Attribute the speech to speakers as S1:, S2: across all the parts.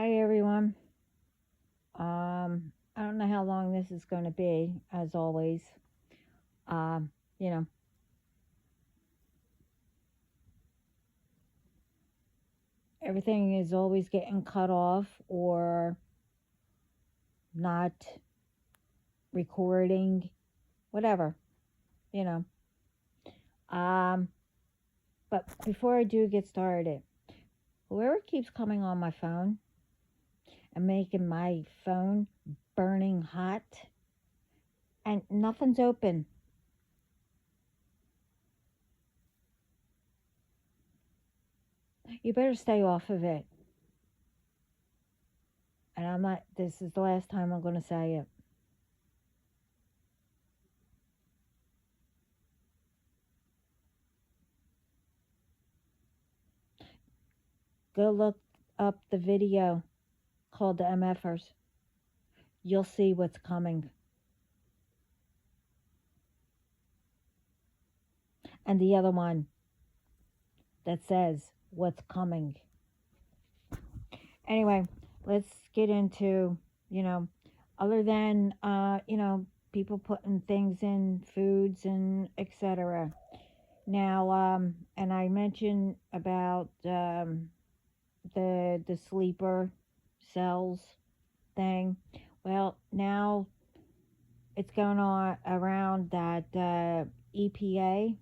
S1: Hi everyone. I don't know how long this is going to be, as always. Um, you know, Everything is always getting cut off or not recording, whatever, you know. Um, but before I do get started, whoever keeps coming on my phone and making my phone burning hot and nothing's open, you better stay off of it. And I'm not, this is the last time I'm going to say it. Go look up the video called the mfers. You'll see what's coming. And the other one that says what's coming. Anyway, let's get into, you know, other than, people putting things in foods and etc. Now, and I mentioned about the sleeper cells thing. Well, now it's going on around that EPA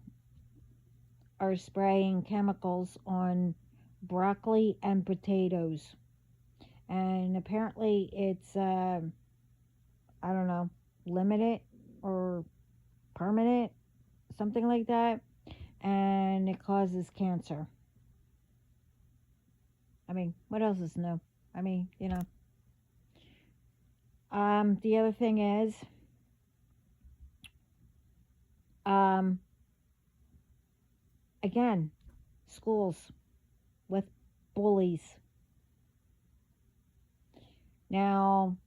S1: are spraying chemicals on broccoli and potatoes. And apparently it's, I don't know, limited or permanent, something like that. And it causes cancer. I mean, what else is new? I mean, the other thing is, um, again, schools with bullies. Now,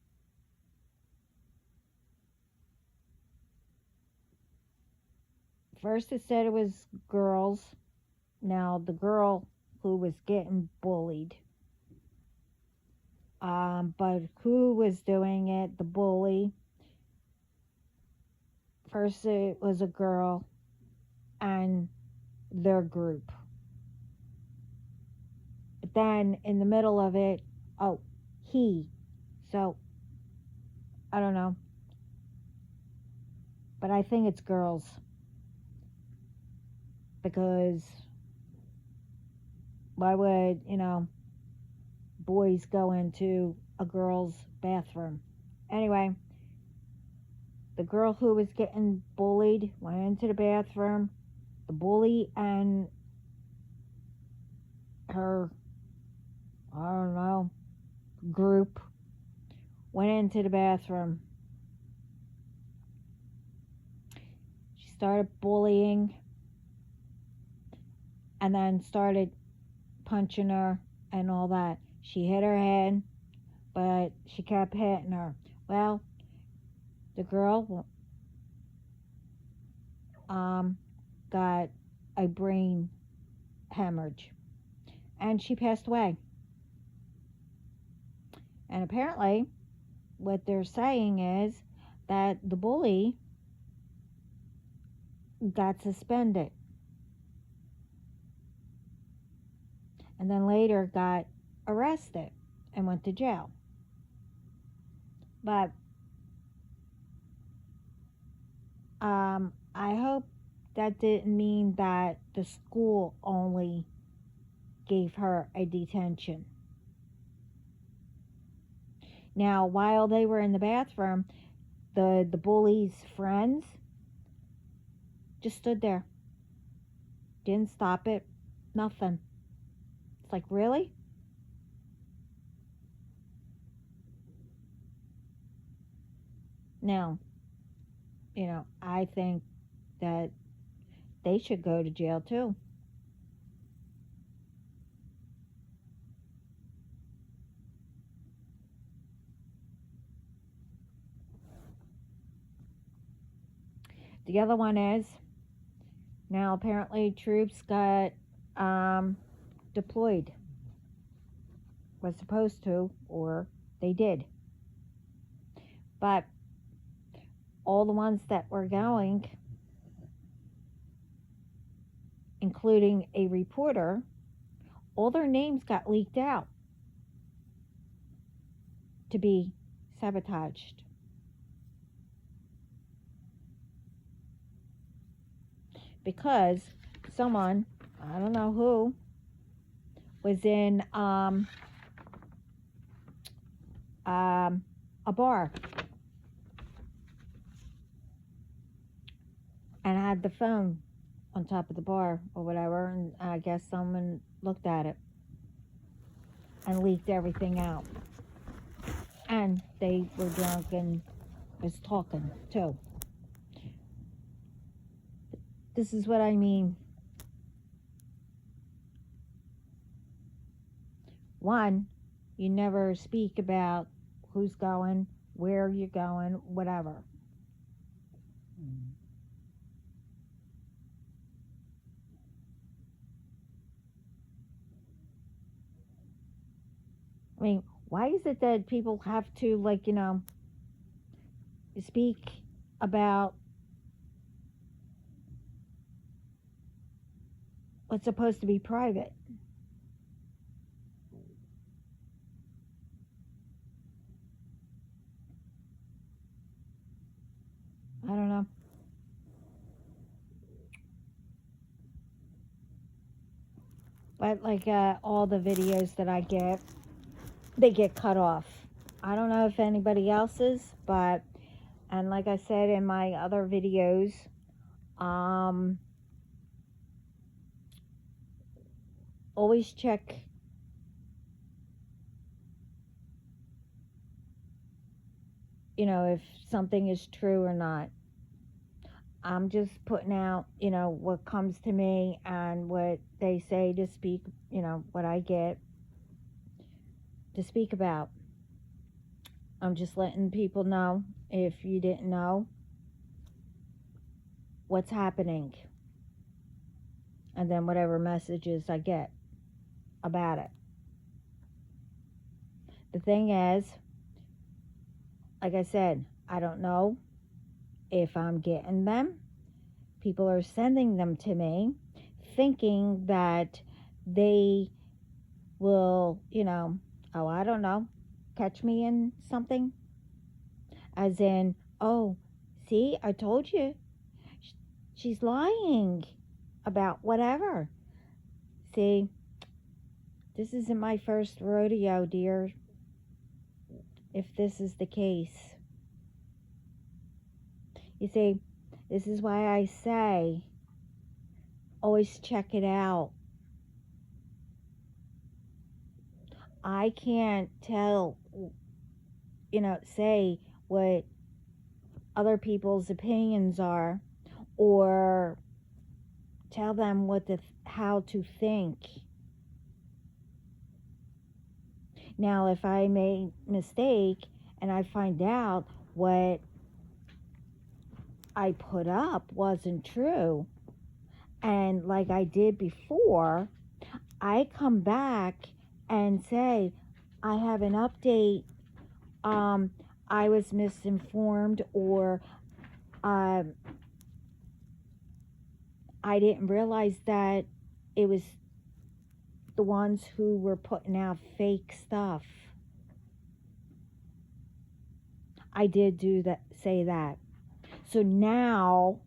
S1: first it said it was girls. Now, the girl who was getting bullied, but who was doing it, the bully, first it was a girl and their group. But then in the middle of it, oh, he. So, I don't know. But I think it's girls. Because why would, boys go into a girl's bathroom? Anyway, the girl who was getting bullied went into the bathroom. The bully and her, I don't know, group went into the bathroom. She started bullying and then started punching her and all that. She hit her head, but she kept hitting her. Well, the girl got a brain hemorrhage and she passed away. And apparently, what they're saying is that the bully got suspended and then later got arrested and went to jail. But I hope that didn't mean that the school only gave her a detention. Now, while they were in the bathroom, the bully's friends just stood there, didn't stop it, nothing. It's like, really? Now, I think that they should go to jail too. The other one is now apparently troops got deployed. was supposed to, or they did. But all the ones that were going, including a reporter, all their names got leaked out to be sabotaged. Because someone, I don't know who, was in a bar and had the phone on top of the bar or whatever, and I guess someone looked at it and leaked everything out. And they were drunk and was talking too. This is what I mean. One, you never speak about who's going, where you're going, whatever. I mean, why is it that people have to, like, speak about what's supposed to be private? I don't know. But like all the videos that I get, they get cut off. I don't know if anybody else's, but, and like I said in my other videos, always check if something is true or not. I'm just putting out, what comes to me and what they say to speak, what I get to speak about. I'm just letting people know, if you didn't know, what's happening. And then whatever messages I get about it. The thing is, like I said, I don't know if I'm getting them. People are sending them to me thinking that they will, oh, I don't know, catch me in something. As in, oh, see, I told you, she's lying about whatever. See, this isn't my first rodeo, dear, if this is the case. You see, this is why I say, always check it out. I can't tell, say what other people's opinions are, or tell them how to think. Now, if I made a mistake and I find out what I put up wasn't true, and like I did before, I come back and say, I have an update, I was misinformed, or I didn't realize that it was the ones who were putting out fake stuff. I did say that. So now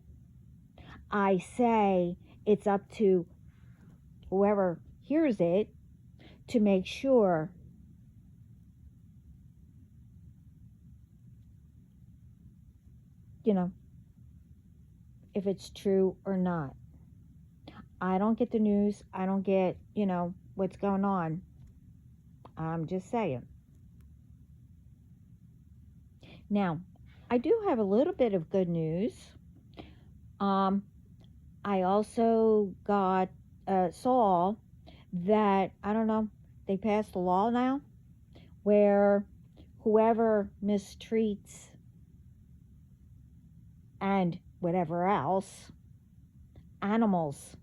S1: I say it's up to whoever hears it to make sure if it's true or not. I don't get the news. I don't get, what's going on. I'm just saying. Now, I do have a little bit of good news. I also saw that, I don't know, they passed a law now where whoever mistreats and whatever else, animals,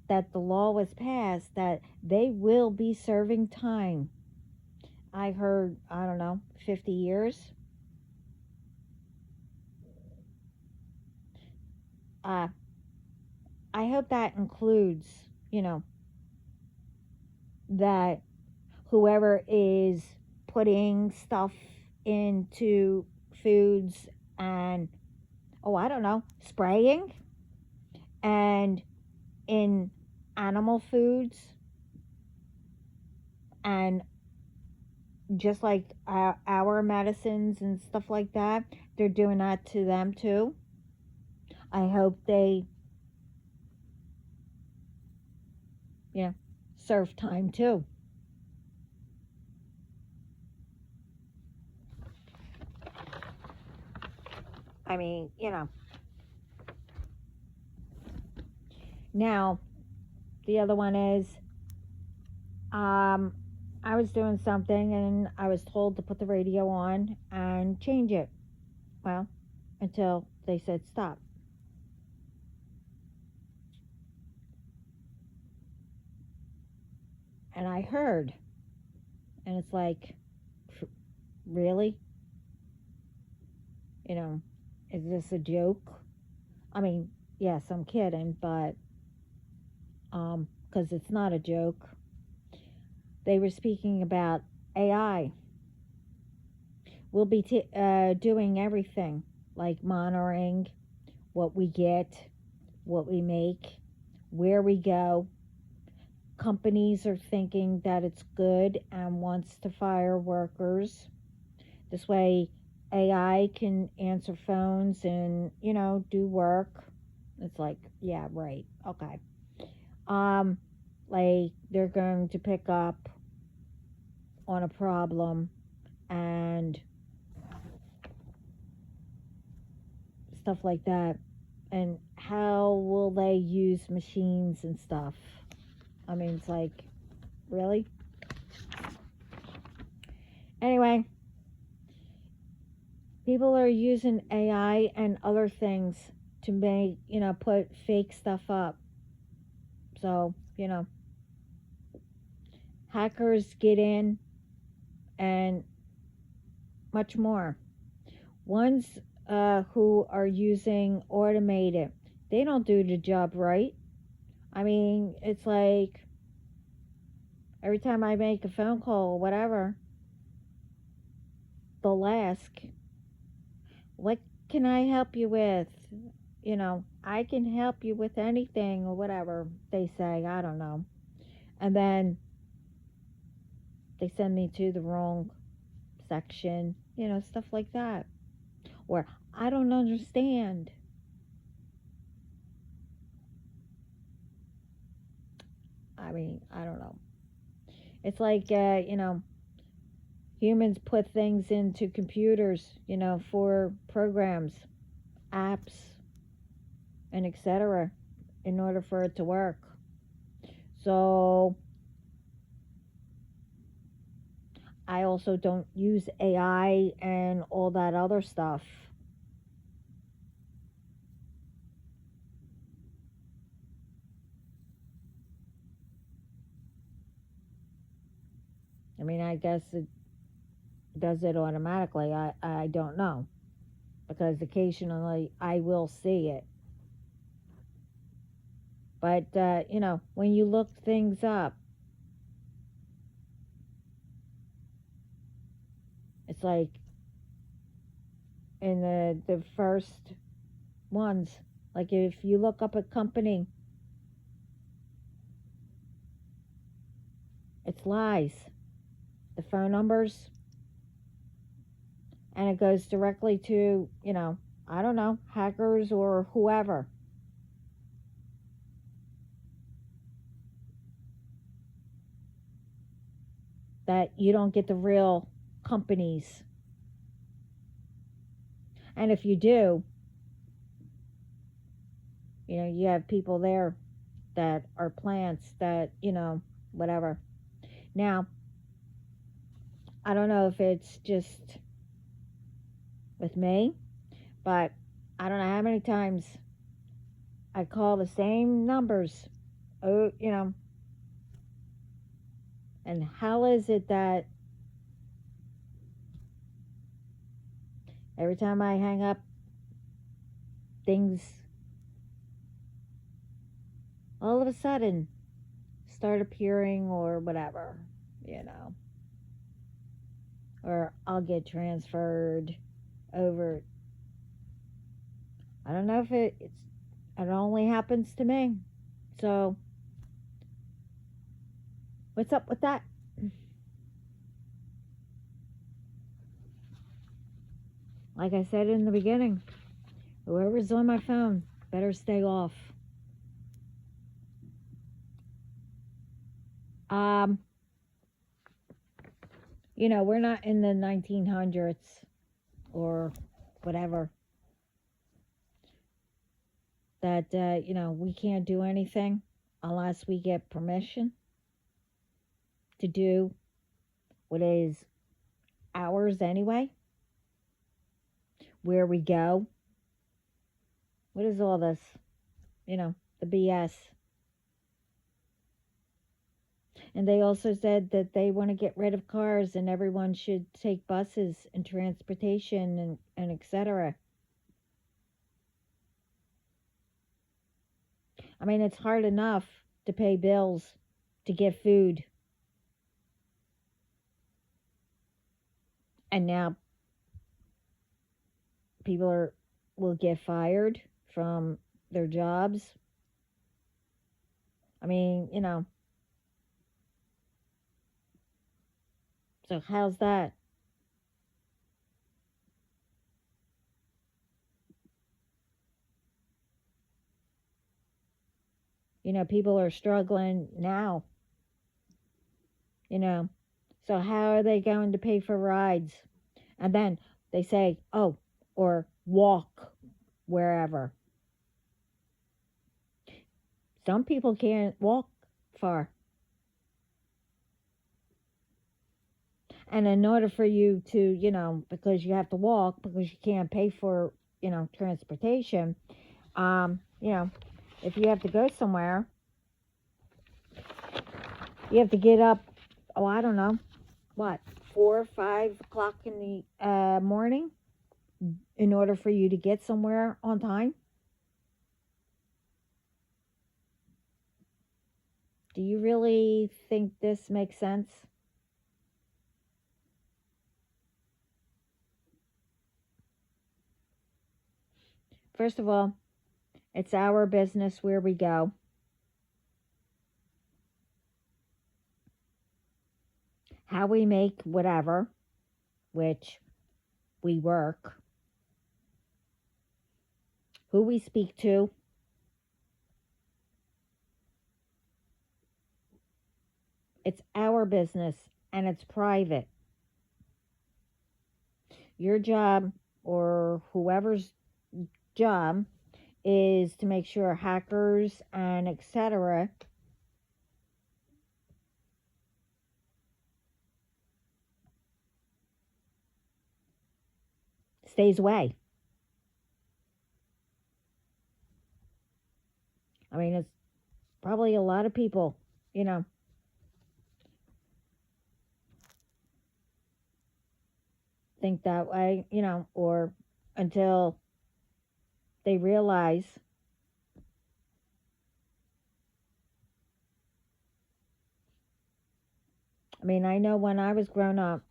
S1: that the law was passed that they will be serving time I heard, I don't know, 50 years. Uh, I hope that includes, you know, that whoever is putting stuff into foods and, oh, I don't know, spraying and in animal foods and just like our medicines and stuff like that, they're doing that to them too. I hope they, you know, serve time too. I mean, now the other one is, um, I was doing something and I was told to put the radio on and change it. Well, until they said stop. And I heard, and it's like, really? You know, is this a joke? I mean, yes, I'm kidding, but because it's not a joke. They were speaking about AI. We'll be doing everything, like monitoring what we get, what we make, where we go. Companies are thinking that it's good and wants to fire workers. This way, AI can answer phones and, do work. It's like, yeah, right. Okay. Um, like they're going to pick up on a problem and stuff like that. And how will they use machines and stuff? I mean, it's like, really? Anyway, people are using AI and other things to make, put fake stuff up. So, hackers get in and much more. Ones who are using automated, they don't do the job right. I mean, it's like every time I make a phone call or whatever, they'll ask, what can I help you with? I can help you with anything or whatever they say. I don't know. And then they send me to the wrong section, stuff like that. Or I don't understand. I mean, I don't know. It's like, humans put things into computers, for programs, apps, and etc. in order for it to work. So I also don't use AI and all that other stuff. I mean, I guess it does it automatically. I don't know. Because occasionally I will see it. But, when you look things up, it's like in the first ones, like if you look up a company, it's lies. The phone numbers, and it goes directly to, I don't know, hackers or whoever. That you don't get the real companies. And if you do, you have people there that are plants that, whatever. Now, I don't know if it's just with me, but I don't know how many times I call the same numbers. Oh, and how is it that Every time I hang up, things all of a sudden start appearing or whatever, you know. Or I'll get transferred over. I don't know if it only happens to me. So, what's up with that? Like I said in the beginning, whoever's on my phone better stay off. Um, we're not in the 1900s or whatever that we can't do anything unless we get permission to do what is ours anyway. Where we go. What is all this? The BS. And they also said that they want to get rid of cars and everyone should take buses and transportation and etc. I mean, it's hard enough to pay bills, to get food. And now will get fired from their jobs. I mean, so how's that? People are struggling now, you know. So how are they going to pay for rides? And then they say, oh, or walk wherever. Some people can't walk far. And in order for you to, because you have to walk because you can't pay for, transportation, um, you know, if you have to go somewhere, you have to get up, oh, I don't know, what, 4 or 5 o'clock in the morning in order for you to get somewhere on time? Do you really think this makes sense? First of all, it's our business where we go. How we make whatever, which we work, who we speak to. It's our business and it's private. Your job or whoever's job is to make sure hackers and etc. stays away. I mean, it's probably a lot of people, you know, think that way, or until they realize. I mean, I know when I was grown up,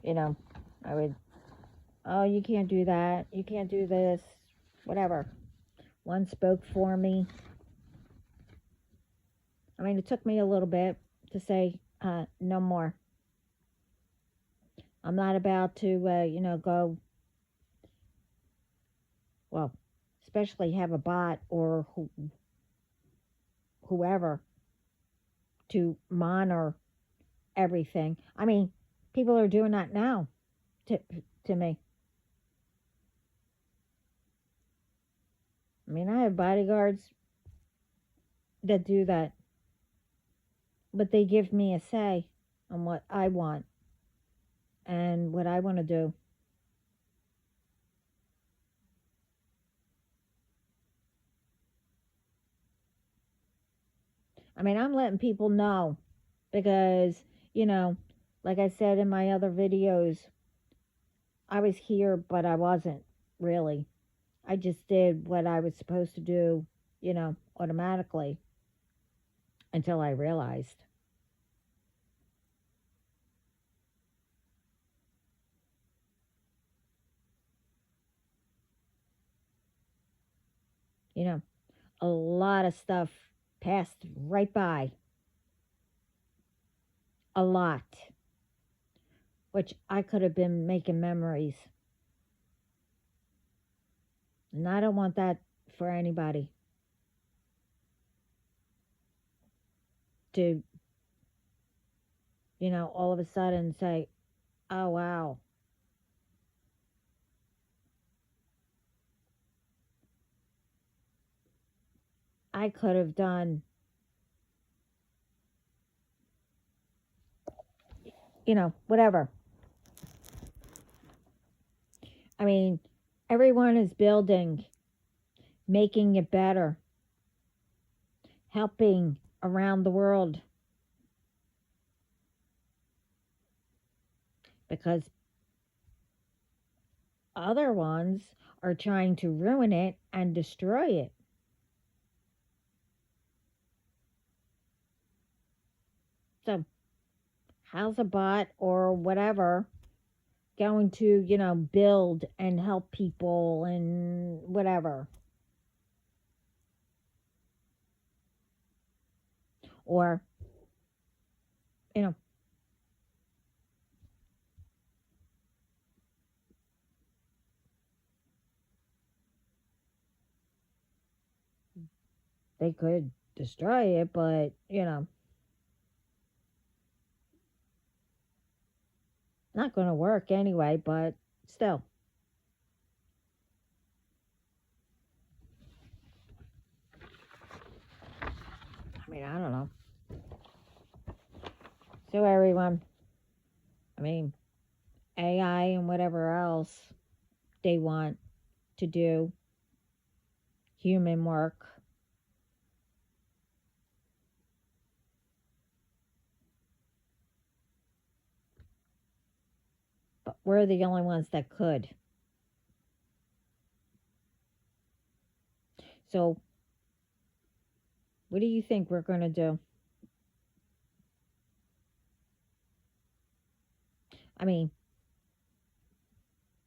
S1: I would, oh, you can't do that, you can't do this, whatever. One spoke for me. I mean, it took me a little bit to say, no more. I'm not about to, go, well, especially have a bot or whoever to monitor everything. I mean, people are doing that now to, to me. I mean, I have bodyguards that do that, but they give me a say on what I want and what I want to do. I mean, I'm letting people know because, you know, Like I said in my other videos, I was here, but I wasn't really. I just did what I was supposed to do, automatically until I realized, you know, a lot of stuff passed right by. A lot. Which I could have been making memories. And I don't want that for anybody to, all of a sudden say, oh, wow, I could have done, whatever. I mean, everyone is building, making it better, helping around the world because other ones are trying to ruin it and destroy it. So, how's a bot or whatever going to, build and help people and whatever? Or, you know, they could destroy it, but, not going to work anyway, but still. I mean, I don't know. So, everyone, I mean, AI and whatever else they want to do, human work. But we're the only ones that could. So, what do you think we're going to do? I mean,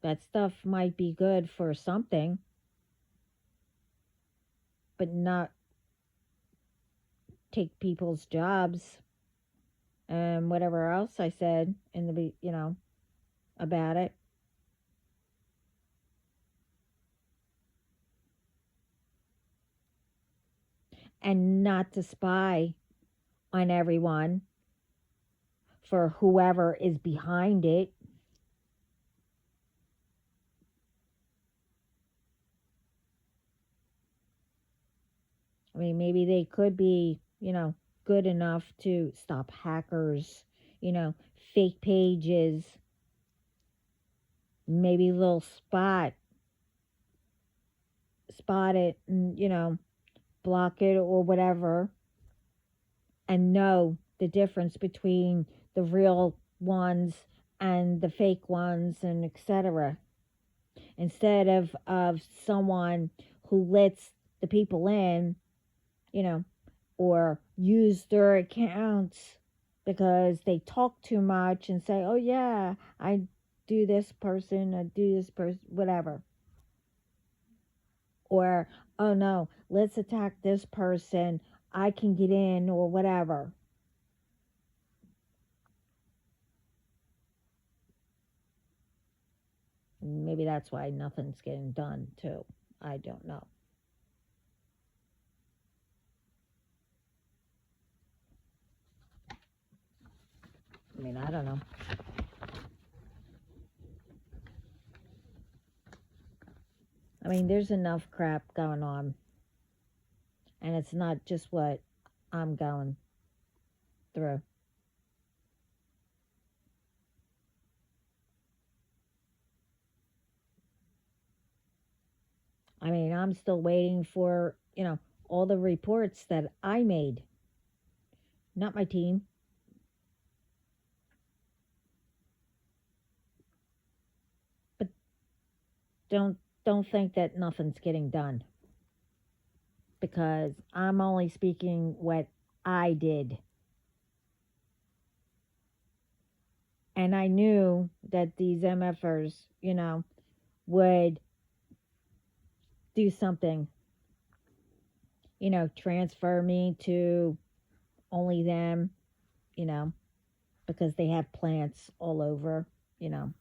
S1: that stuff might be good for something, but not take people's jobs and whatever else I said in the, about it. And not to spy on everyone for whoever is behind it. I mean, maybe they could be, good enough to stop hackers, fake pages, maybe they'll spot it and, block it or whatever, and know the difference between the real ones and the fake ones and etc. Instead of someone who lets the people in, or use their accounts because they talk too much and say, oh yeah, I do this person, I do this person, whatever. Or, oh no, let's attack this person, I can get in, or whatever. Maybe that's why nothing's getting done, too. I don't know. I mean, I don't know. I mean, there's enough crap going on. And it's not just what I'm going through. I mean, I'm still waiting for, all the reports that I made, not my team. don't don't think that nothing's getting done, because I'm only speaking what I did. And I knew that these MFers, would do something, transfer me to only them, you know, because they have plants all over, you know,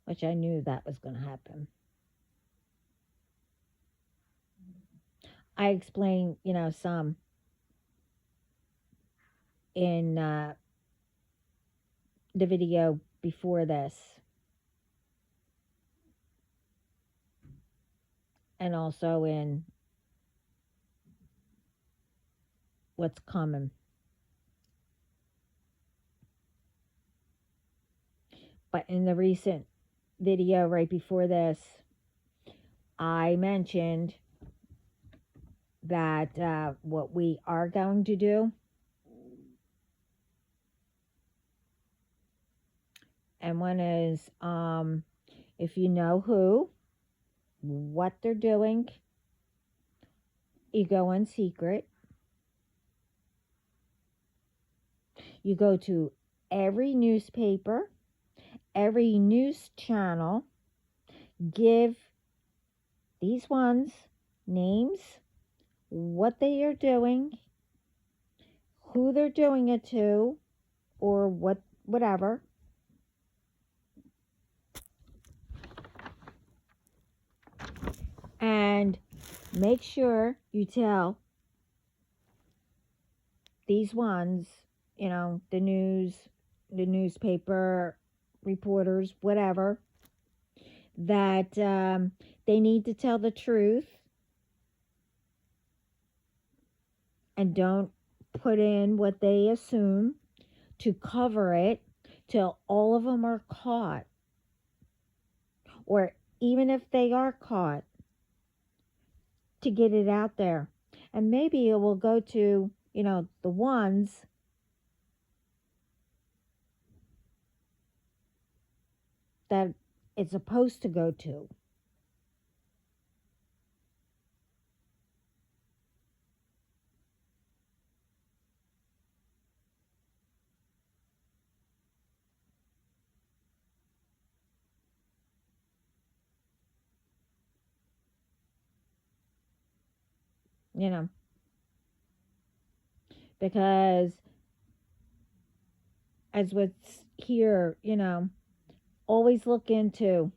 S1: which I knew that was going to happen. I explained, some in the video before this, and also in what's coming. But in the recent video right before this, I mentioned that what we are going to do, and one is if you know who, what they're doing, you go in secret. You go to every newspaper, every news channel, give these ones names, what they are doing, who they're doing it to, or whatever. And make sure you tell these ones, the newspaper reporters, whatever, that they need to tell the truth and don't put in what they assume, to cover it till all of them are caught. Or even if they are caught, to get it out there. And maybe it will go to, the ones that it's supposed to go to. You know, because as what's here, always look into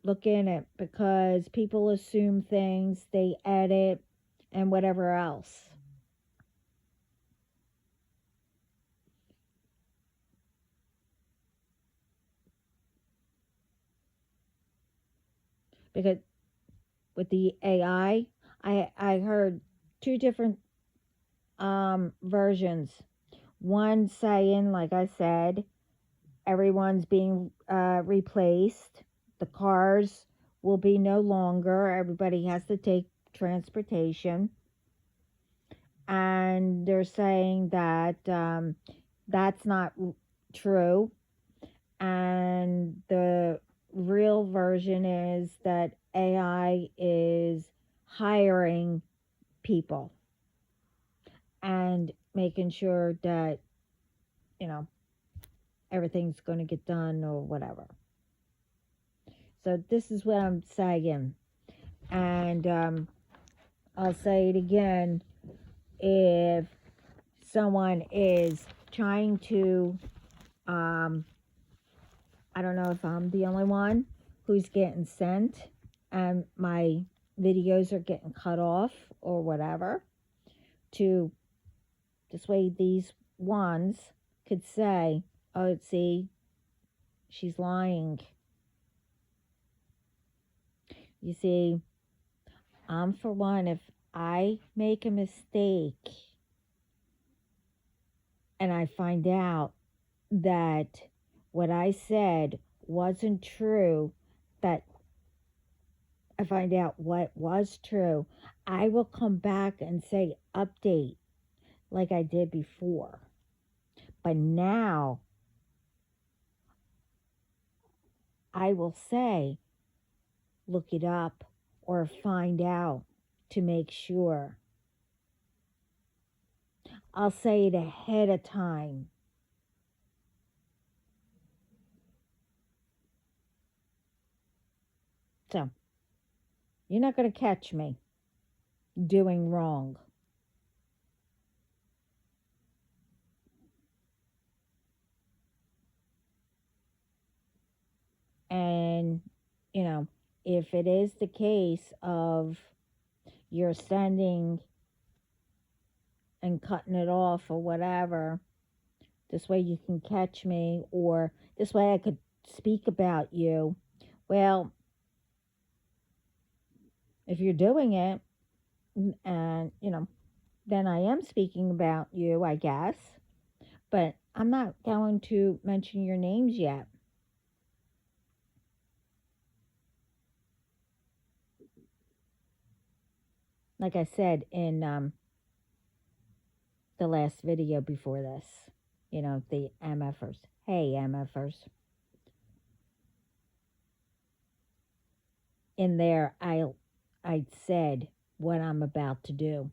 S1: look in it, because people assume things, they edit and whatever else. Because with the AI, I heard two different versions. One saying, like I said, everyone's being replaced. The cars will be no longer. Everybody has to take transportation. And they're saying that that's not true. And the real version is that AI is hiring people and making sure that, everything's going to get done or whatever. So this is what I'm saying. And I'll say it again. If someone is trying to, I don't know if I'm the only one who's getting sent and my videos are getting cut off or whatever, to this way these ones could say, oh, see, she's lying. You see, for one, if I make a mistake and I find out that what I said wasn't true, that I find out what was true, I will come back and say, update. like I did before. But now I will say, look it up or find out to make sure. I'll say it ahead of time. So you're not going to catch me doing wrong. And, you know, if it is the case of you're sending and cutting it off or whatever, this way you can catch me, or this way I could speak about you. Well, if you're doing it, and, then I am speaking about you, I guess. But I'm not going to mention your names yet. Like I said in the last video before this, the mfers. Hey, mfers. In there, I said what I'm about to do.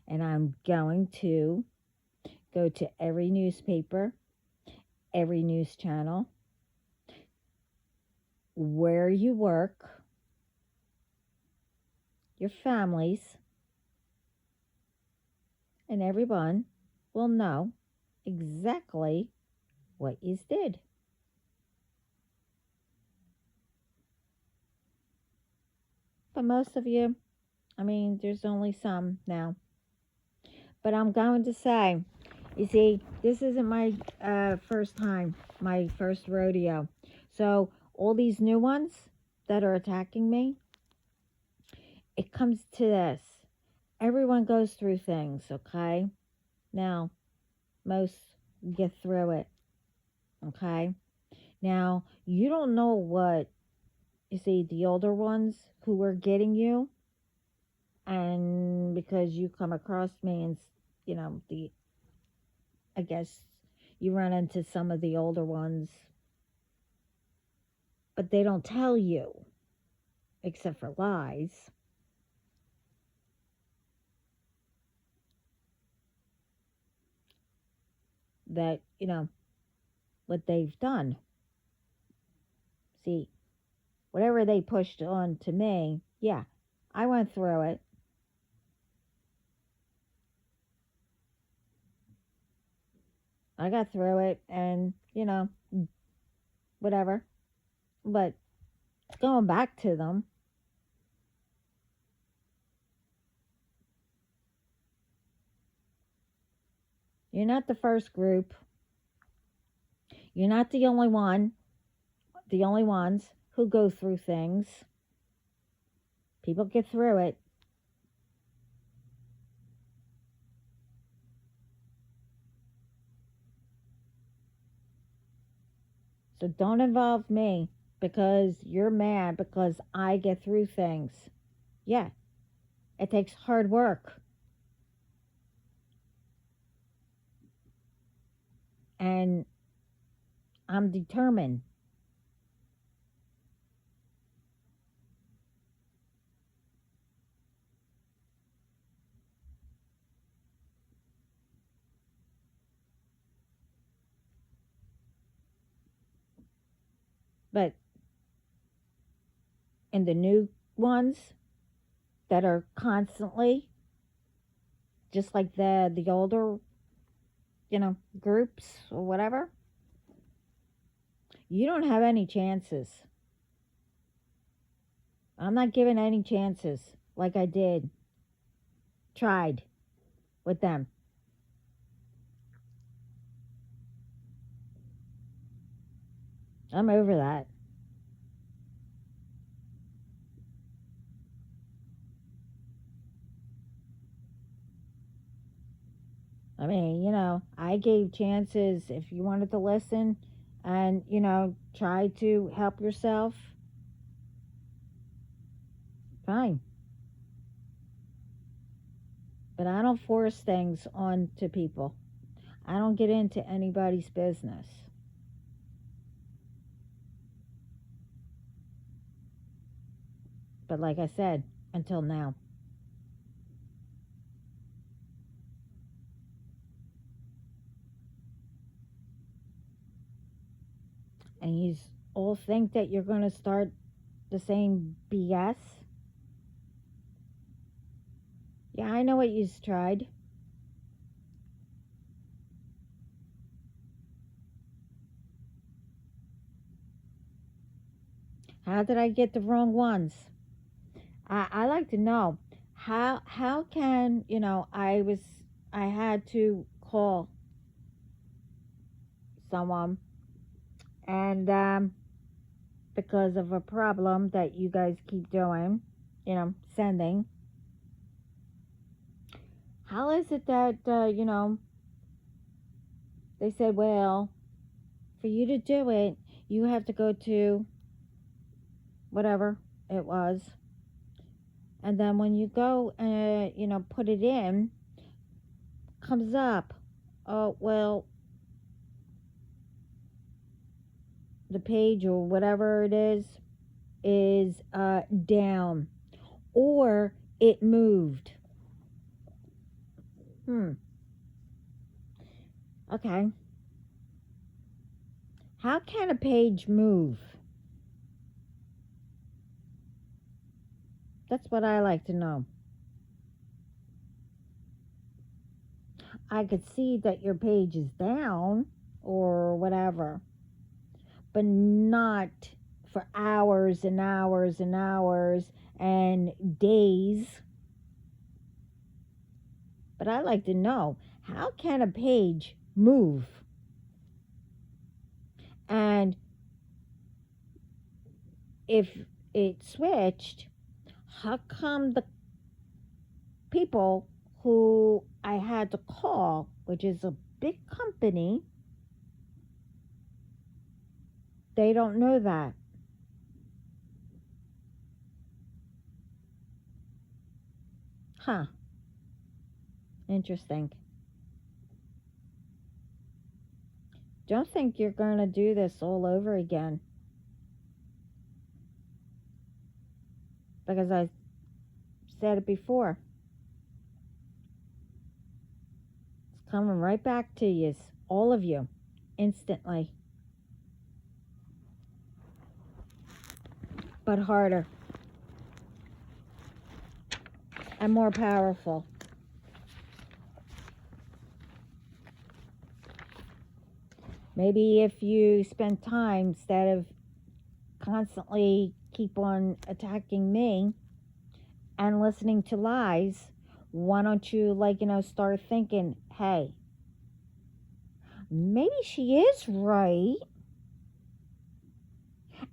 S1: And I'm going to go to every newspaper, every news channel, where you work, your families, and everyone will know exactly what you did. But most of you, there's only some now. But I'm going to say, you see, this isn't my first time, my first rodeo. So all these new ones that are attacking me, it comes to this. Everyone goes through things, okay? Now, most get through it, okay? Now, you don't know what, you see, the older ones who are getting you, and because you come across me and, I guess you run into some of the older ones, but they don't tell you, except for lies, that, what they've done. See, whatever they pushed on to me, yeah, I went through it. I got through it and, whatever. But going back to them, you're not the first group. You're not the only ones who go through things. People get through it. So don't involve me because you're mad because I get through things. Yeah, it takes hard work. And I'm determined. But in the new ones that are constantly, just like the older, groups or whatever, you don't have any chances. I'm not giving any chances like I tried with them. I'm over that. I gave chances if you wanted to listen and, try to help yourself. Fine. But I don't force things on to people. I don't get into anybody's business. But like I said, until now. And you all think that you're going to start the same BS? Yeah, I know what you've tried. How did I get the wrong ones? I like to know how can I had to call someone and because of a problem that you guys keep doing, sending. How is it that they said, well, for you to do it, you have to go to whatever it was, and then when you go and put it in, comes up, oh well, the page or whatever it is down, or it moved. Okay. How can a page move? That's what I like to know. I could see that your page is down or whatever, but not for hours and hours and hours and days. But I like to know, how can a page move? And if it switched, how come the people who I had to call, which is a big company, they don't know that? Huh. Interesting. Don't think you're going to do this all over again. Because I said it before. It's coming right back to you, all of you, instantly. But harder. And more powerful. Maybe if you spend time, instead of constantly keep on attacking me and listening to lies, why don't you start thinking, hey, maybe she is right,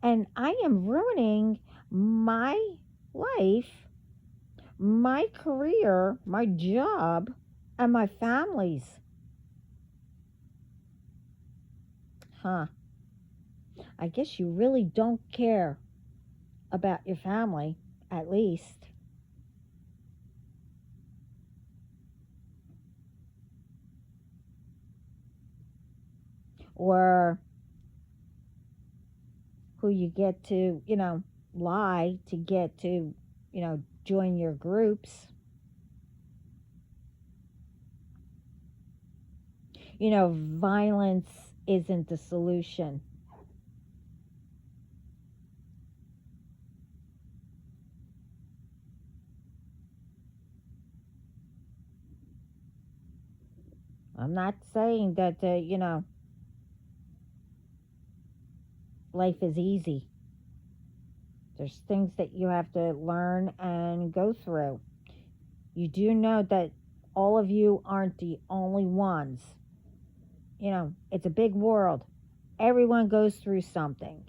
S1: and I am ruining my life, my career, my job, and my family's. Huh. I guess you really don't care about your family, at least. Or who you get to, lie to get to, join your groups. Violence isn't the solution. I'm not saying that, life is easy. There's things that you have to learn and go through. You do know that all of you aren't the only ones. It's a big world. Everyone goes through something.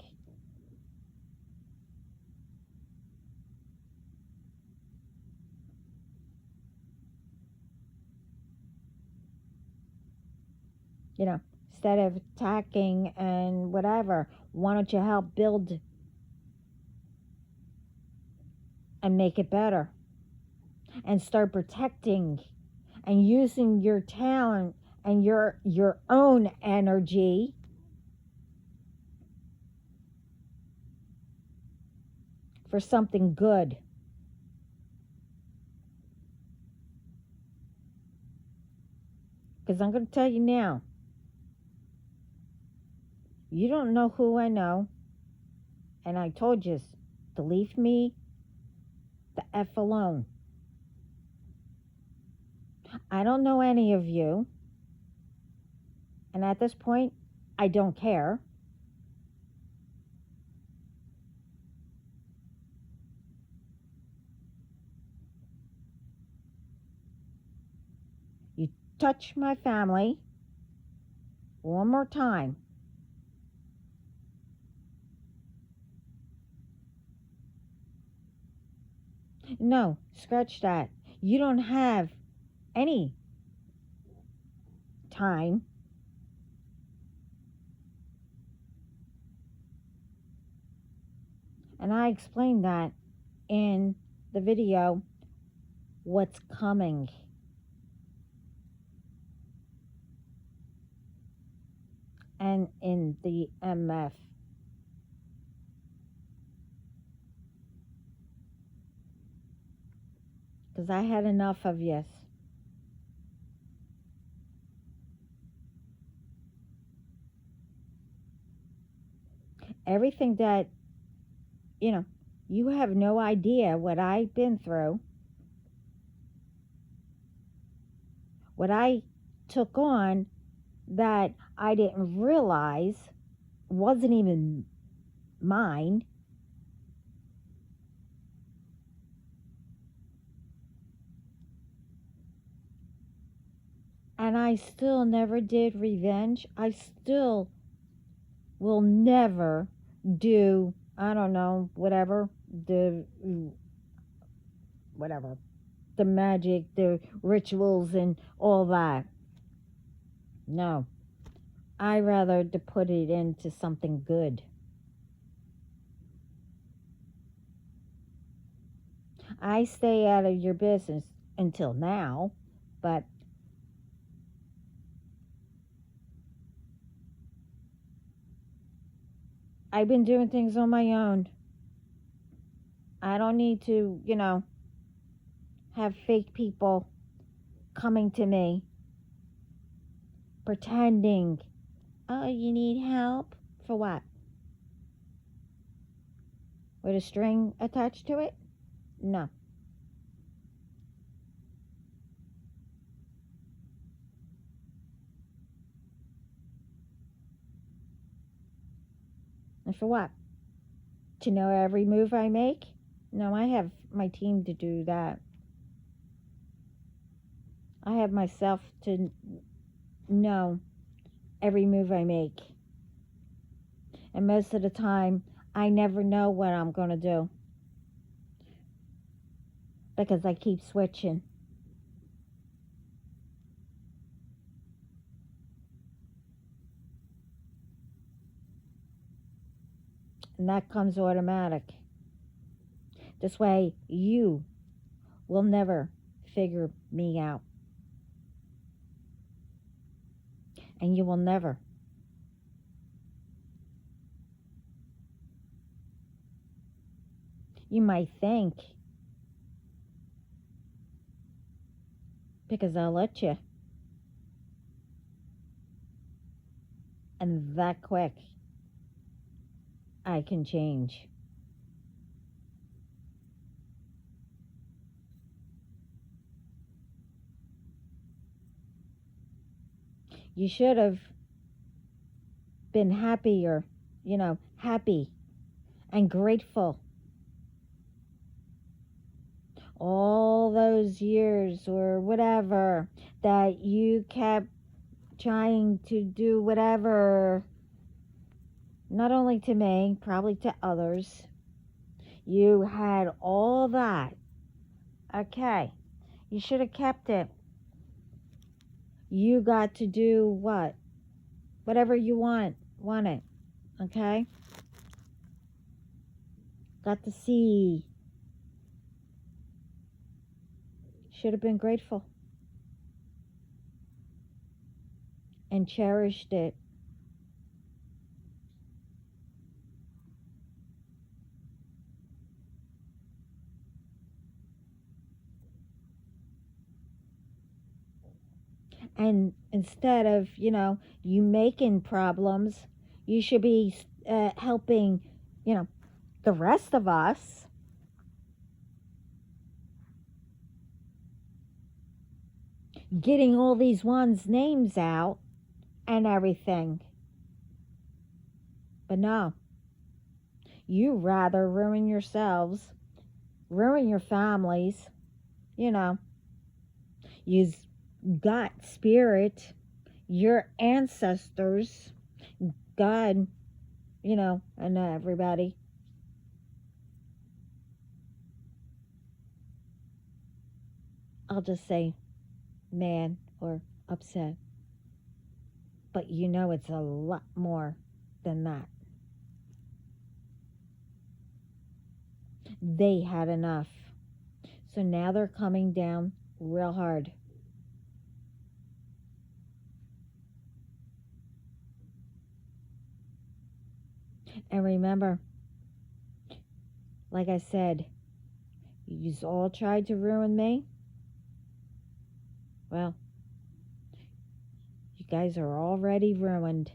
S1: Instead of attacking and whatever, why don't you help build and make it better and start protecting and using your talent and your own energy for something good. Because I'm going to tell you now, you don't know who I know, and I told you to leave me the F alone. I don't know any of you, and at this point, I don't care. You touch my family one more time, no, scratch that. You don't have any time. And I explained that in the video, what's coming. And in the MF. Because I had enough of yes. Everything that, you have no idea what I've been through, what I took on that I didn't realize wasn't even mine. And I still never did revenge. I still will never do, I don't know, whatever, the magic, the rituals and all that. No. I rather to put it into something good. I stay out of your business until now, but I've been doing things on my own. I don't need to, have fake people coming to me pretending, oh, you need help? For what? With a string attached to it? No. And for what? To know every move I make? No, I have my team to do that. I have myself to know every move I make. And most of the time, I never know what I'm going to do. Because I keep switching. And that comes automatic. This way, you will never figure me out. And you will never. You might think, because I'll let you. And that quick, I can change. You should have been happier, happy and grateful. All those years or whatever that you kept trying to do whatever, not only to me, probably to others. You had all that. Okay. You should have kept it. You got to do what? Whatever you want it. Okay? Got to see. Should have been grateful. and cherished it. And instead of, you making problems, you should be helping, you know, the rest of us, getting all these ones' names out and everything. But no, you rather ruin yourselves, ruin your families, you know, use got spirit, your ancestors, God, and everybody. I'll just say mad or upset. But it's a lot more than that. They had enough. So now they're coming down real hard. And remember, like I said, you all tried to ruin me. Well, you guys are already ruined.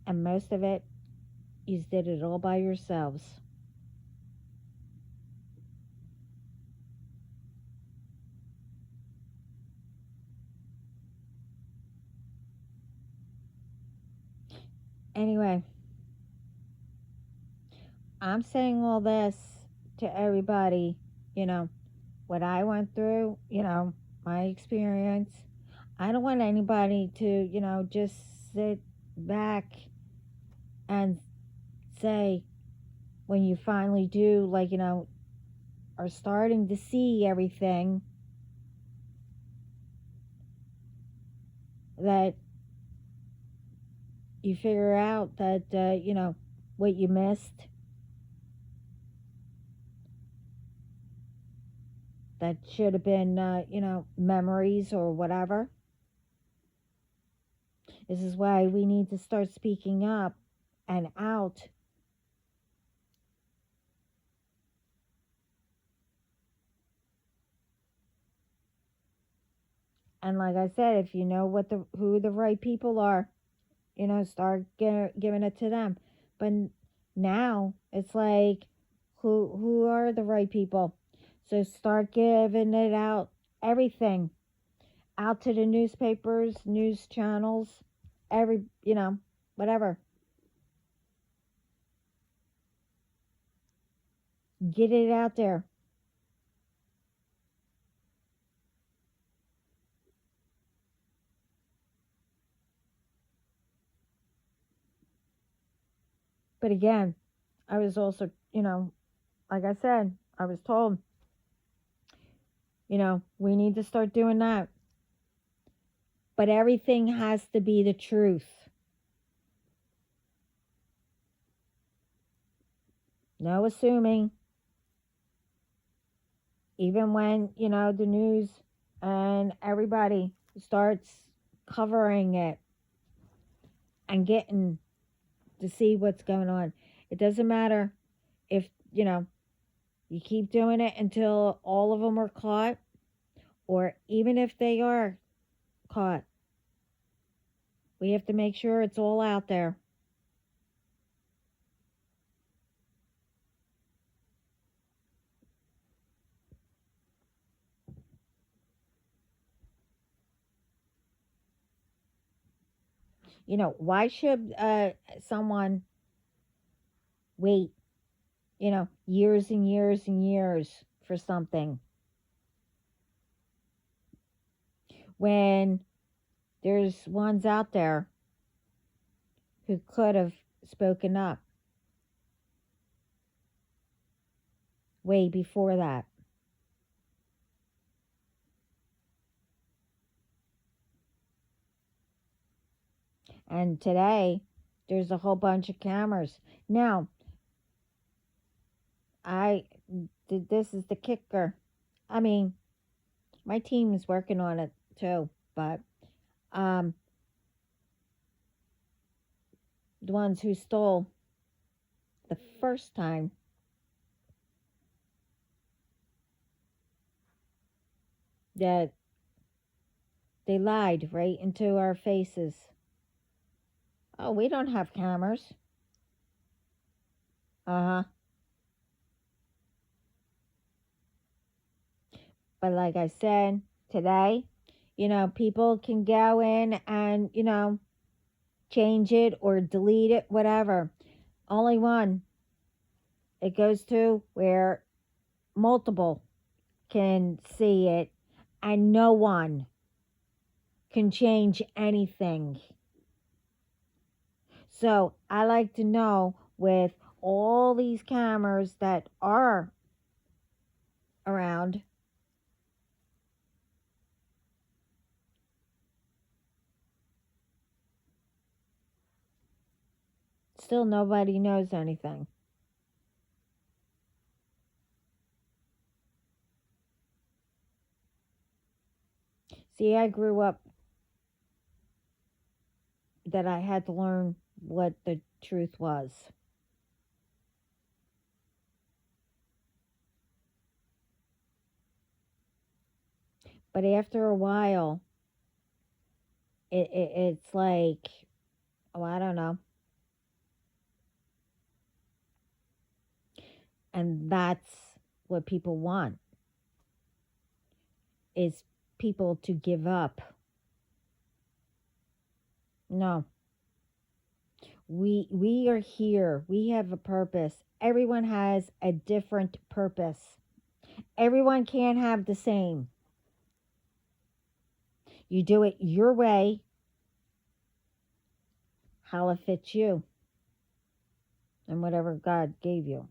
S1: And most of it, you did it all by yourselves. Anyway, I'm saying all this to everybody, you know, what I went through, my experience. I don't want anybody to, just sit back and say, when you finally do, like, are starting to see everything, that you figure out that, what you missed, that should have been, memories or whatever. This is why we need to start speaking up and out. And like I said, if you know who the right people are, start giving it to them. But now it's like, who are the right people? So start giving it out, everything out to the newspapers, news channels, whatever. Get it out there. But again, I was also, like I said, I was told, we need to start doing that. But everything has to be the truth. No assuming. Even when, the news and everybody starts covering it and getting to see what's going on. It doesn't matter if, you keep doing it until all of them are caught, or even if they are caught, we have to make sure it's all out there. Why should someone wait, years and years and years for something when there's ones out there who could have spoken up way before that? And today, there's a whole bunch of cameras. Now, I did. This is the kicker. I mean, my team is working on it too, but um, the ones who stole the first time, that they lied right into our faces. Oh, we don't have cameras. Uh huh. But like I said today, people can go in and change it or delete it, whatever. Only one. It goes to where multiple can see it and no one can change anything. So I like to know, with all these cameras that are around, still nobody knows anything. See, I grew up that I had to learn what the truth was. But after a while, it's like, oh, I don't know. And that's what people want, is people to give up. No, we are here. We have a purpose. Everyone has a different purpose. Everyone can't have the same. You do it your way, how it fits you, and whatever God gave you,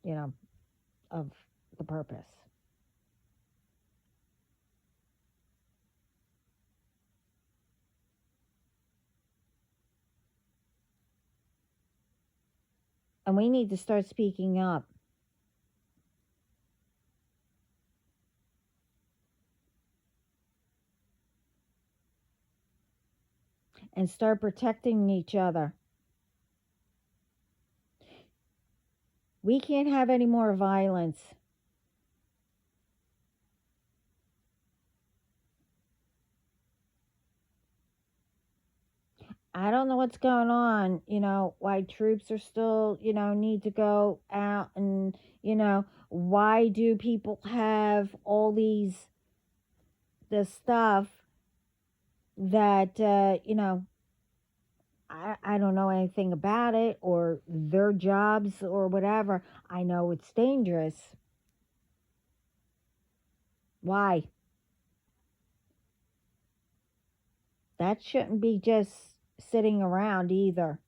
S1: you know, of the purpose. And we need to start speaking up and start protecting each other. We can't have any more violence. I don't know what's going on, why troops are still, need to go out, and, why do people have all this stuff that, I don't know anything about it, or their jobs or whatever. I know it's dangerous. Why? That shouldn't be just sitting around either.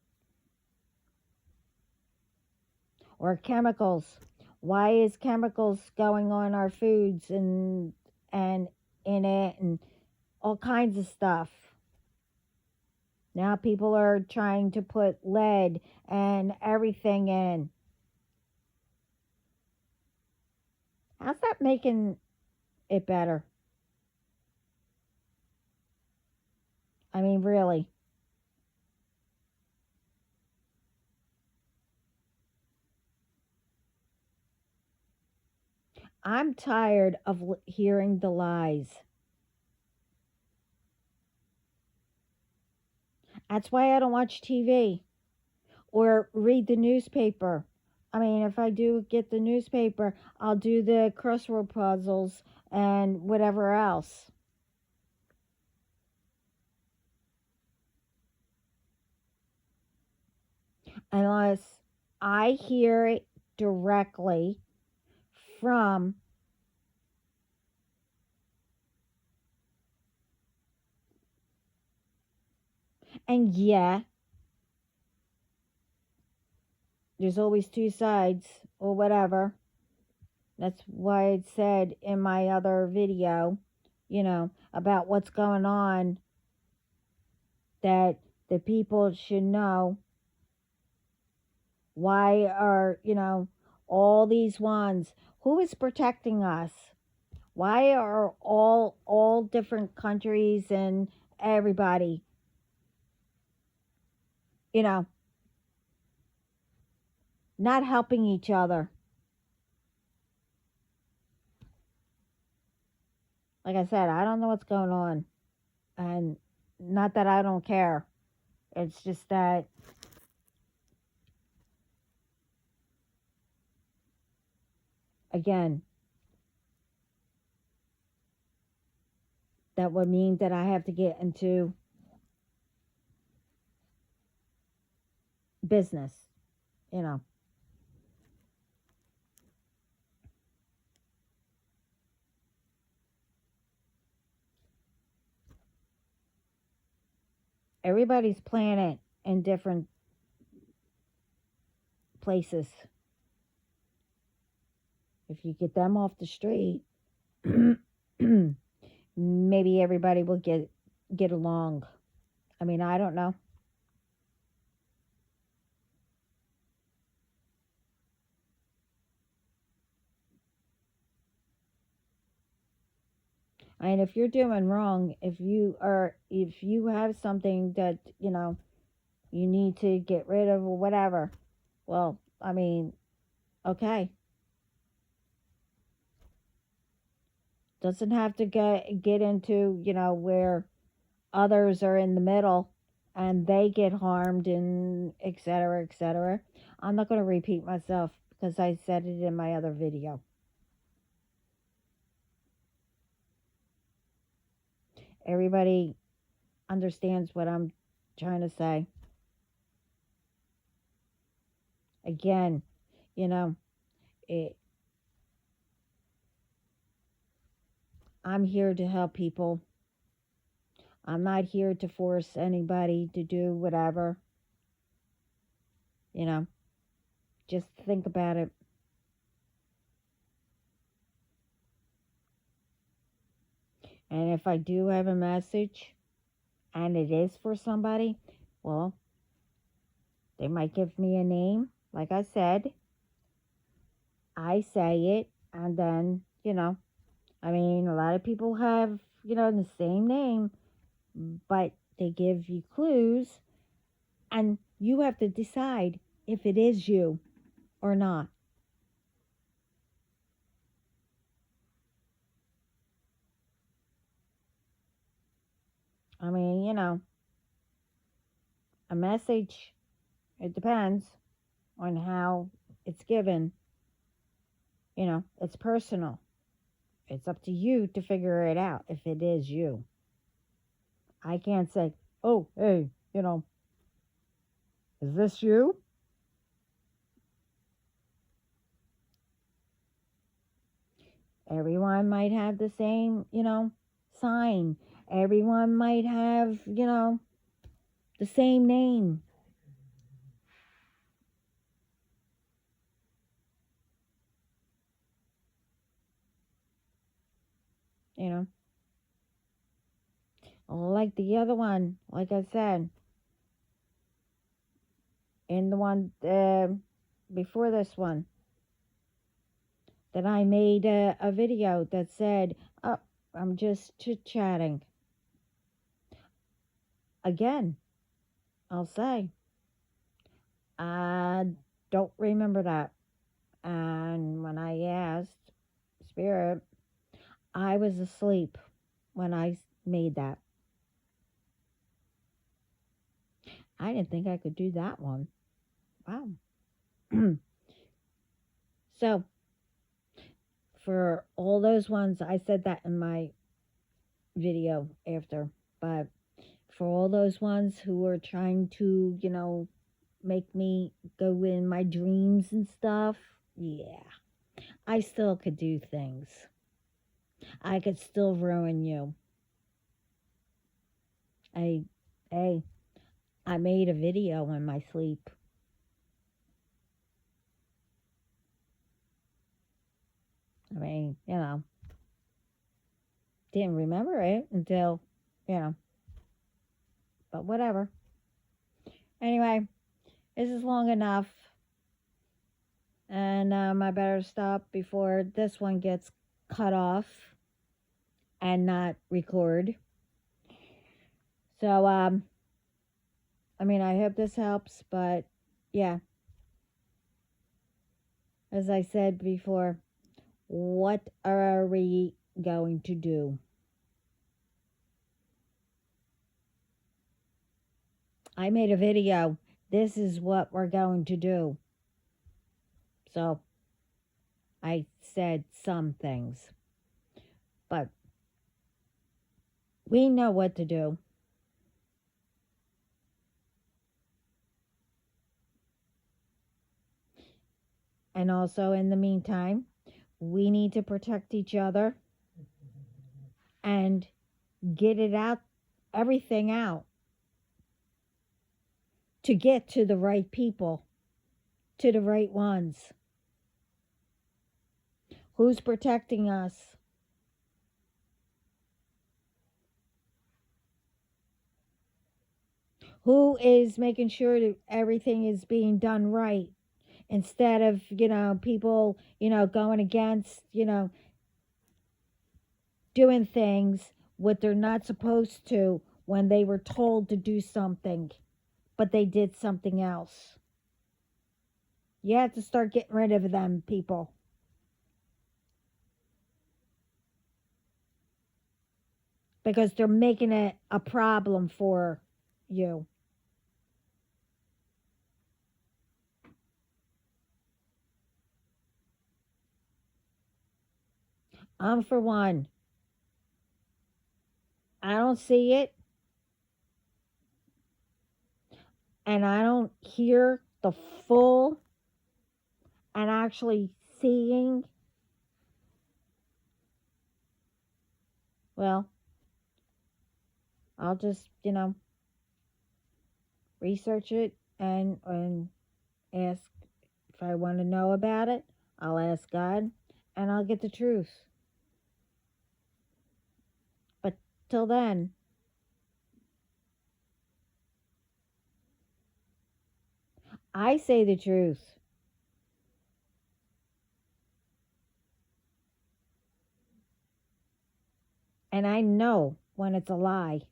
S1: Or chemicals. Why is chemicals going on our foods and in it, and all kinds of stuff? Now people are trying to put lead and everything in. How's that making it better? I mean, really. I'm tired of hearing the lies. That's why I don't watch TV or read the newspaper. I mean, if I do get the newspaper, I'll do the crossword puzzles and whatever else. Unless I hear it directly from, and yeah, there's always two sides or whatever. That's why I said in my other video, about what's going on, that the people should know why are, all these ones. Who is protecting us? Why are all different countries and everybody, you know, not helping each other? Like I said, I don't know what's going on. And not that I don't care. It's just that, again, that would mean that I have to get into business, you know. Everybody's planet in different places. If you get them off the street, maybe everybody will get along. I mean, I don't know. And if you're doing wrong, if you have something that, you need to get rid of or whatever, well, I mean, okay. Doesn't have to get into, where others are in the middle and they get harmed and et cetera, et cetera. I'm not going to repeat myself because I said it in my other video. Everybody understands what I'm trying to say. Again, you know, it, I'm here to help people. I'm not here to force anybody to do whatever. You know, just think about it. And if I do have a message and it is for somebody, well, they might give me a name. Like I said, I say it, and then, I mean, a lot of people have, the same name, but they give you clues, and you have to decide if it is you or not. I mean, a message, it depends on how it's given. It's personal. It's up to you to figure it out if it is you. I can't say, oh, hey, is this you? Everyone might have the same, sign. Everyone might have, the same name. You know, like the other one, like I said, in the one before this one, that I made a video that said, oh, I'm just chit chatting. Again, I'll say, I don't remember that. And when I asked Spirit, I was asleep when I made that. I didn't think I could do that one. Wow. So, for all those ones, I said that in my video after, but for all those ones who were trying to, make me go in my dreams and stuff, yeah, I still could do things. I could still ruin you. I, hey, I made a video in my sleep. I mean, didn't remember it until, but whatever. Anyway, this is long enough. And I better stop before this one gets cut off and not record. So, I mean, I hope this helps, but yeah, as I said before, what are we going to do? I made a video. This is what we're going to do. So I said some things, but we know what to do. And also, in the meantime, we need to protect each other and get it out, everything out to get to the right people, to the right ones. Who's protecting us? Who is making sure that everything is being done right instead of, people, going against, doing things what they're not supposed to when they were told to do something, but they did something else. You have to start getting rid of them people because they're making it a problem for you. For one, I don't see it and I don't hear the full and actually seeing. Well, I'll just, research it and ask if I want to know about it. I'll ask God and I'll get the truth. But till then, I say the truth. And I know when it's a lie.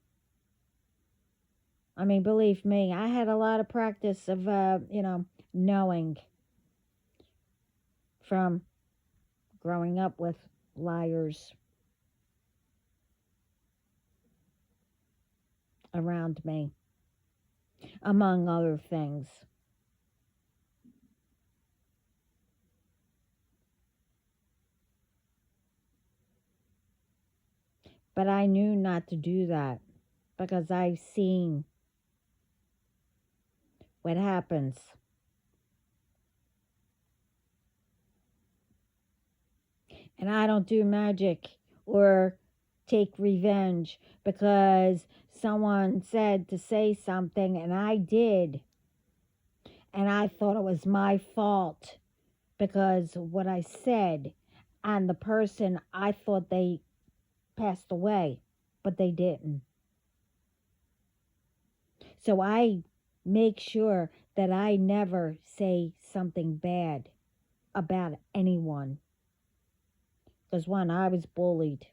S1: I mean, believe me, I had a lot of practice of, knowing from growing up with liars around me, among other things. But I knew not to do that because I've seen what happens. And I don't do magic or take revenge because someone said to say something and I did. And I thought it was my fault because of what I said. And the person, I thought they passed away, but they didn't. So I make sure that I never say something bad about anyone. Because one, I was bullied,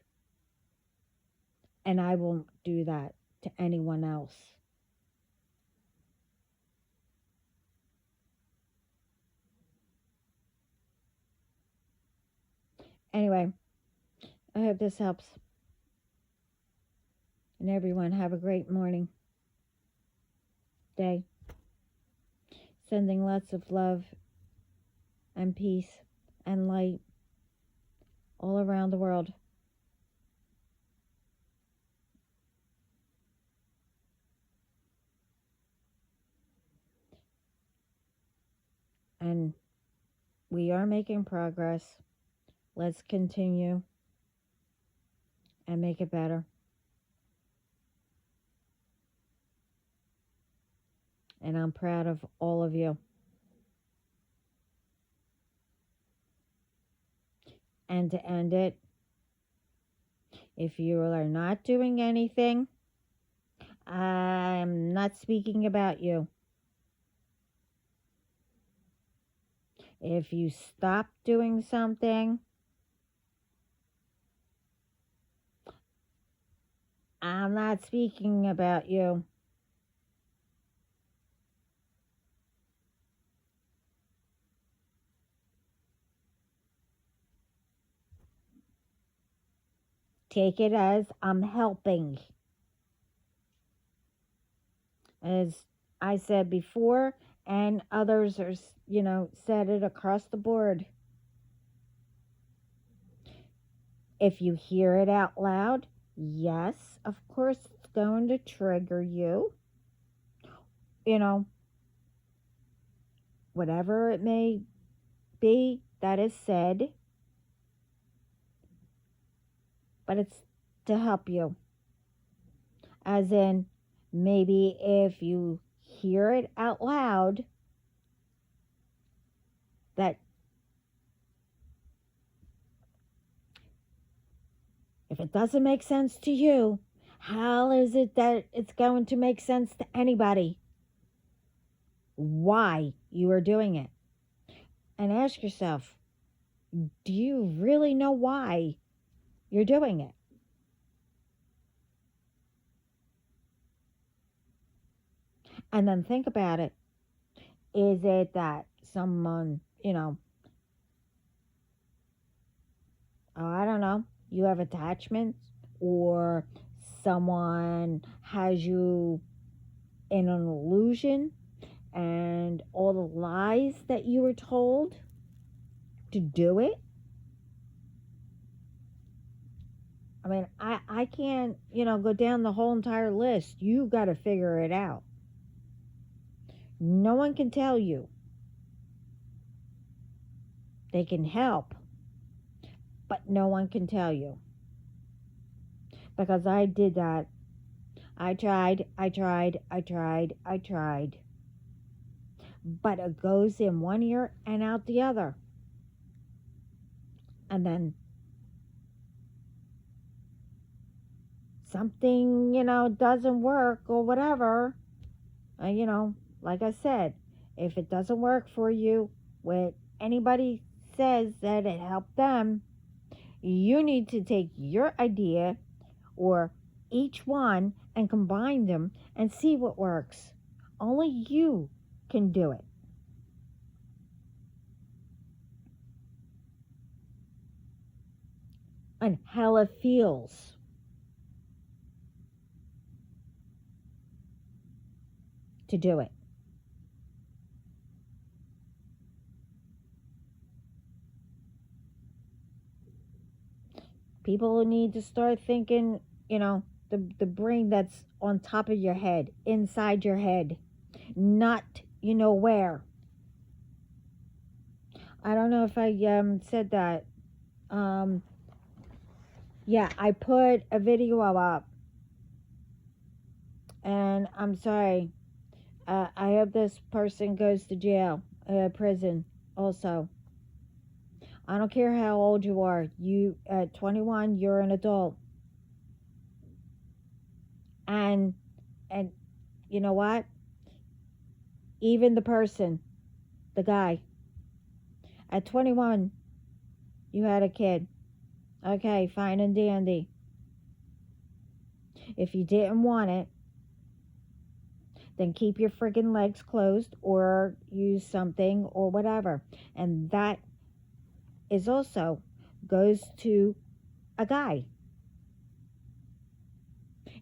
S1: and I won't do that to anyone else. Anyway, I hope this helps. And everyone, have a great morning, day. Sending lots of love and peace and light all around the world. And we are making progress. Let's continue and make it better. And I'm proud of all of you. And to end it, if you are not doing anything, I'm not speaking about you. If you stop doing something, I'm not speaking about you. Take it as I'm helping. As I said before, and others are, said it across the board. If you hear it out loud, yes, of course it's going to trigger you. You know, whatever it may be that is said, but it's to help you. As in, maybe if you hear it out loud, that if it doesn't make sense to you, how is it that it's going to make sense to anybody? Why you are doing it? And ask yourself, do you really know why you're doing it? And then think about it. Is it that someone, oh, I don't know, you have attachments, or someone has you in an illusion, and all the lies that you were told to do it? I mean, I can't, go down the whole entire list. You got to figure it out. No one can tell you. They can help, but no one can tell you. Because I did that. I tried. But it goes in one ear and out the other. And then something, doesn't work or whatever. Like I said, if it doesn't work for you, when anybody says that it helped them, you need to take your idea or each one and combine them and see what works. Only you can do it. And how it feels. To do it. People need to start thinking, the brain that's on top of your head, inside your head, not where. I don't know if I said that. Yeah, I put a video up, and I'm sorry. I hope this person goes to jail, prison, also. I don't care how old you are. You at 21, you're an adult. And you know what? Even the person, the guy, at 21, you had a kid. Okay, fine and dandy. If you didn't want it, then keep your friggin' legs closed or use something or whatever. And that is also goes to a guy.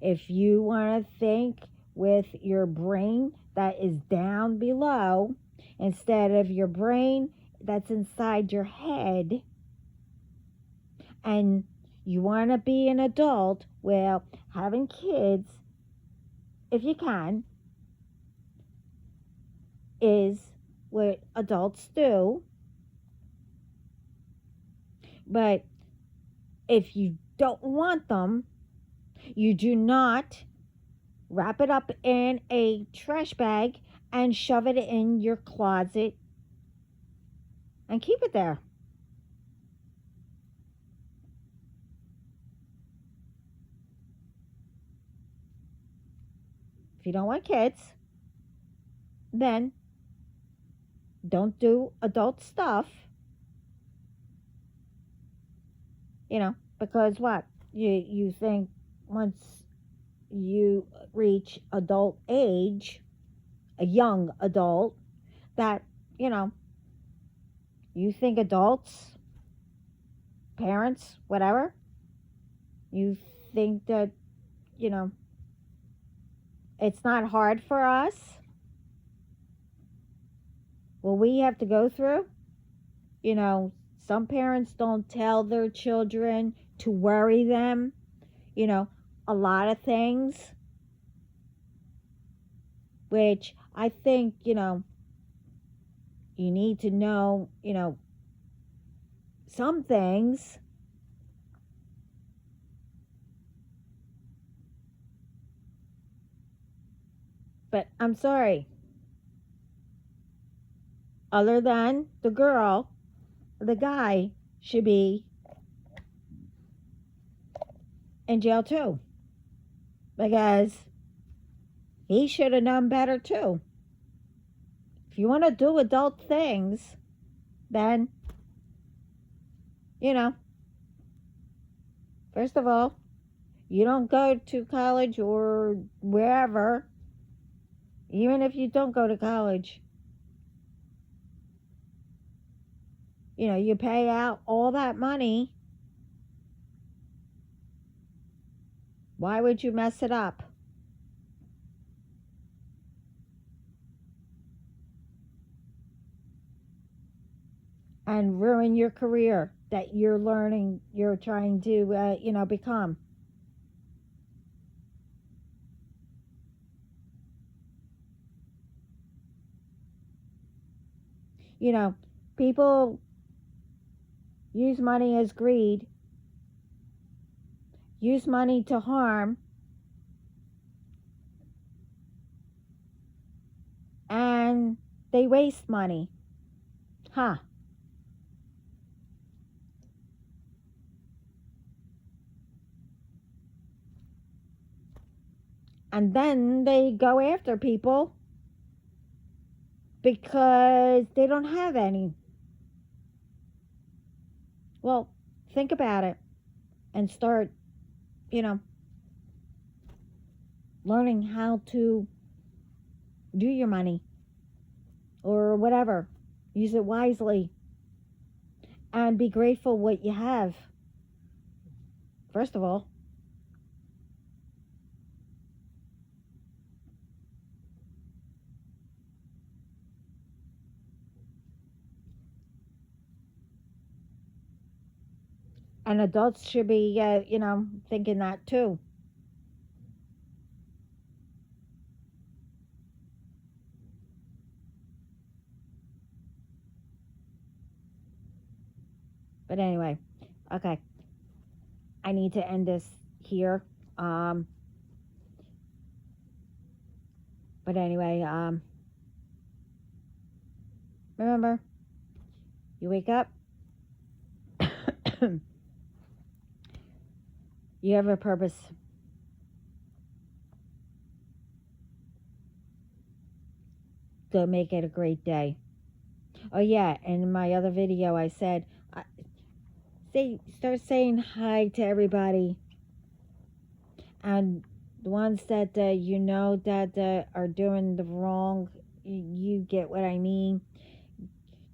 S1: If you want to think with your brain that is down below instead of your brain that's inside your head, and you want to be an adult, well, having kids, if you can, is what adults do. But if you don't want them, you do not wrap it up in a trash bag and shove it in your closet and keep it there. If you don't want kids, then don't do adult stuff, because what? You think once you reach adult age, a young adult, that, you think adults, parents, whatever, you think that, you know, it's not hard for us, what we have to go through. Some parents don't tell their children to worry them, a lot of things, which I think, you need to know, some things. But I'm sorry, other than the girl, the guy should be in jail too, because he should have known better too. If you want to do adult things, then, first of all, you don't go to college or wherever. Even if you don't go to college, you pay out all that money. Why would you mess it up? And ruin your career that you're trying to, become. People use money as greed, use money to harm, and they waste money. Huh. And then they go after people because they don't have any. Well, think about it and start, learning how to do your money or whatever. Use it wisely and be grateful what you have. First of all, and adults should be, thinking that too. But anyway, okay. I need to end this here. But anyway, remember, you wake up, you have a purpose. Go make it a great day. Oh yeah, in my other video I said, start saying hi to everybody, and the ones that that are doing the wrong, you get what I mean.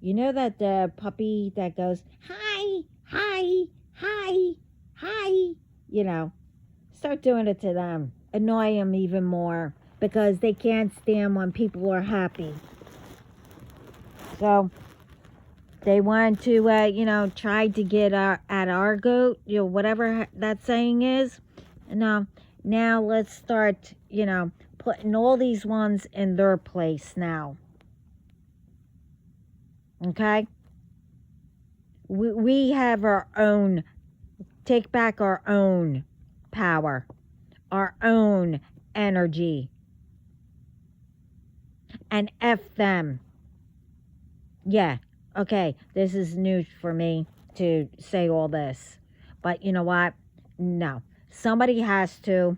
S1: That the puppy that goes hi, hi, hi, hi, start doing it to them. Annoy them even more, because they can't stand when people are happy. So they want to, try to get at our goat, whatever that saying is. Now let's start, putting all these ones in their place now. Okay? We have our own, take back our own power, our own energy, and F them. Yeah, okay, this is new for me to say all this, but you know what? No, somebody has to,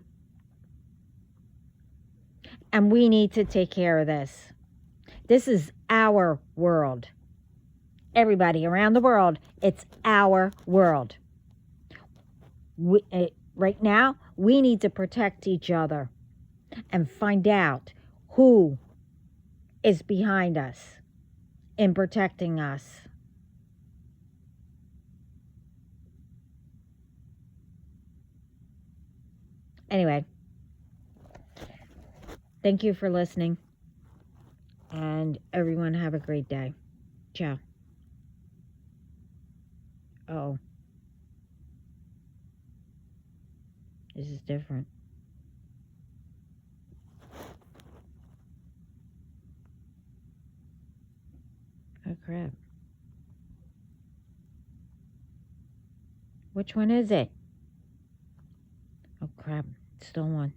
S1: and we need to take care of this. This is our world. Everybody around the world, it's our world. Right now, we need to protect each other and find out who is behind us in protecting us. Anyway, thank you for listening, and everyone have a great day. Ciao. Oh, this is different. Oh, crap. Which one is it? Oh, crap. Still one.